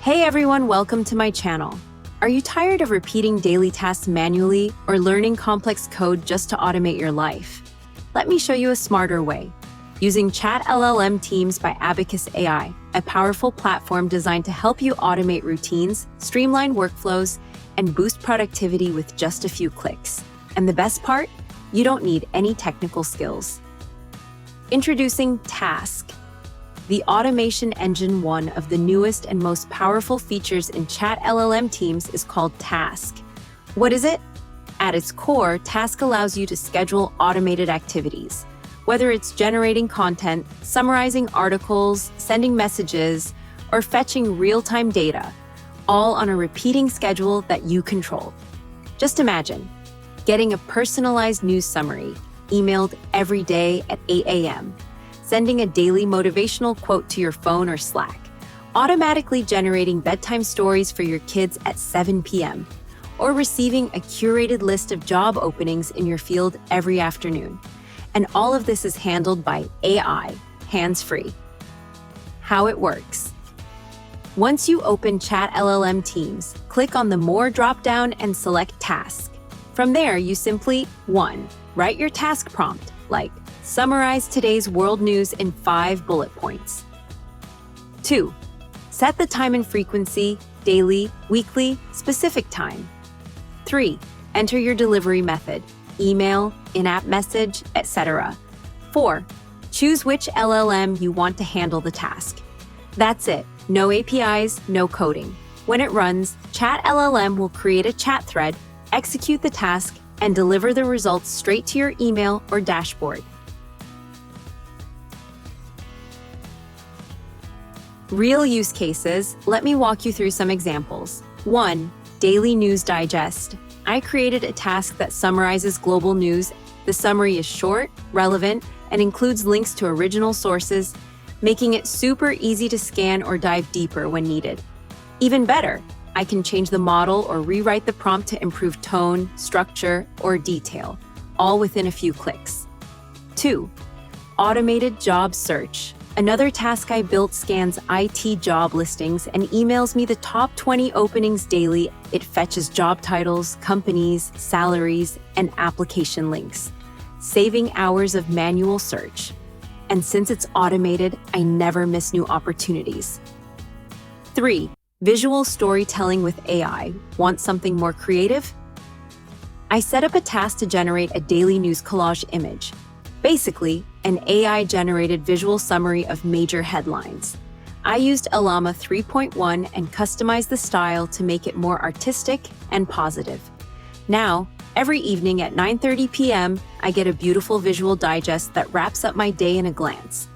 Hey everyone, welcome to my channel. Are you tired of repeating daily tasks manually or learning complex code just to automate your life? Let me show you a smarter way. Using ChatLLM Teams by Abacus AI, a powerful platform designed to help you automate routines, streamline workflows, and boost productivity with just a few clicks. And the best part? You don't need any technical skills. Introducing Task, the automation engine. One of the newest and most powerful features in ChatLLM Teams is called Task. What is it? At its core, Task allows you to schedule automated activities. Whether it's generating content, summarizing articles, sending messages, or fetching real-time data, all on a repeating schedule that you control. Just imagine getting a personalized news summary emailed every day at 8 a.m., sending a daily motivational quote to your phone or Slack, automatically generating bedtime stories for your kids at 7 p.m., or receiving a curated list of job openings in your field every afternoon. And all of this is handled by AI, hands-free. How it works. Once you open ChatLLM Teams, click on the More drop-down and select Task. From there, you simply 1. Write your task prompt, like summarize today's world news in 5 bullet points. 2. Set the time and frequency, daily, weekly, specific time. 3. Enter your delivery method, email, in-app message, etc. 4. Choose which LLM you want to handle the task. That's it. No APIs, no coding. When it runs, ChatLLM will create a chat thread, execute the task, and deliver the results straight to your email or dashboard. Real use cases. Let me walk you through some examples. 1. Daily News Digest. I created a task that summarizes global news. The summary is short, relevant, and includes links to original sources, making it super easy to scan or dive deeper when needed. Even better, I can change the model or rewrite the prompt to improve tone, structure, or detail, all within a few clicks. 2. Automated Job Search. Another task I built scans IT job listings and emails me the top 20 openings daily. It fetches job titles, companies, salaries, and application links, saving hours of manual search. And since it's automated, I never miss new opportunities. 3. Visual storytelling with AI. Want something more creative? I set up a task to generate a daily news collage image. Basically, an AI-generated visual summary of major headlines. I used Llama 3.1 and customized the style to make it more artistic and positive. Now, every evening at 9:30 p.m., I get a beautiful visual digest that wraps up my day in a glance.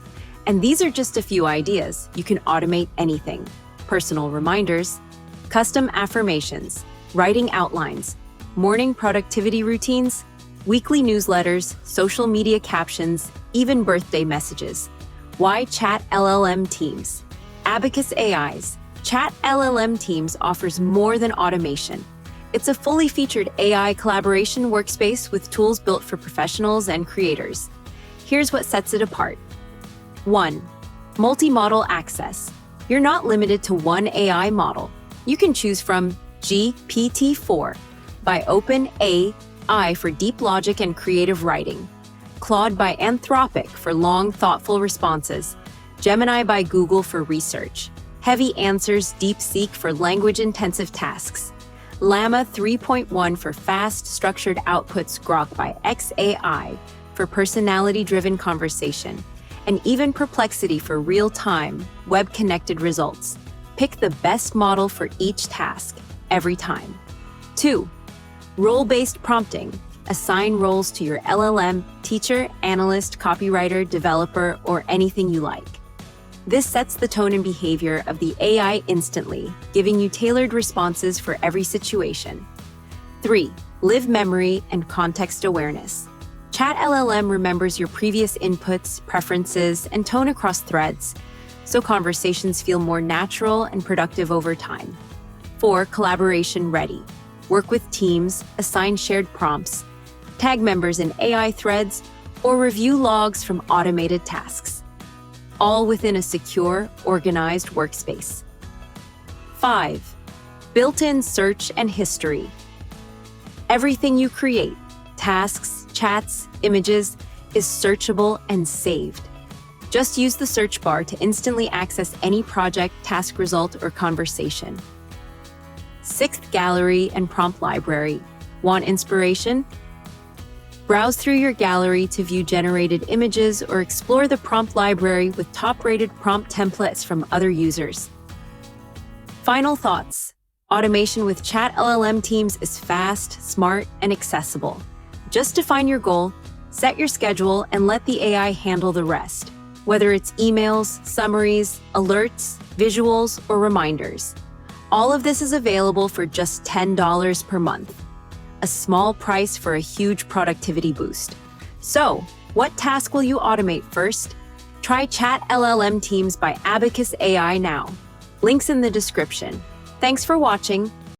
And these are just a few ideas. You can automate anything. Personal reminders, custom affirmations, writing outlines, morning productivity routines, weekly newsletters, social media captions, even birthday messages. Why ChatLLM Teams? Abacus AI's ChatLLM Teams offers more than automation. It's a fully featured AI collaboration workspace with tools built for professionals and creators. Here's what sets it apart. 1. Multi-model access. You're not limited to one AI model. You can choose from GPT-4 by OpenAI for deep logic and creative writing, Claude by Anthropic for long, thoughtful responses, Gemini by Google for research, Heavy Answers DeepSeek for language-intensive tasks, Llama 3.1 for fast, structured outputs, Grok by xAI for personality-driven conversation, and even Perplexity for real-time, web-connected results. Pick the best model for each task, every time. 2. Role-based prompting. Assign roles to your LLM, teacher, analyst, copywriter, developer, or anything you like. This sets the tone and behavior of the AI instantly, giving you tailored responses for every situation. 3. Live memory and context awareness. ChatLLM remembers your previous inputs, preferences, and tone across threads, so conversations feel more natural and productive over time. 4. Collaboration ready. Work with teams, assign shared prompts, tag members in AI threads, or review logs from automated tasks, all within a secure, organized workspace. 5. Built-in search and history. Everything you create, tasks, chats, images, is searchable and saved. Just use the search bar to instantly access any project, task result, or conversation. 6th, gallery and prompt library. Want inspiration? Browse through your gallery to view generated images or explore the prompt library with top-rated prompt templates from other users. Final thoughts. Automation with ChatLLM teams is fast, smart, and accessible. Just define your goal, set your schedule, and let the AI handle the rest, whether it's emails, summaries, alerts, visuals, or reminders. All of this is available for just $10 per month. A small price for a huge productivity boost. So, what task will you automate first? Try ChatLLM Teams by Abacus AI now. Links in the description. Thanks for watching.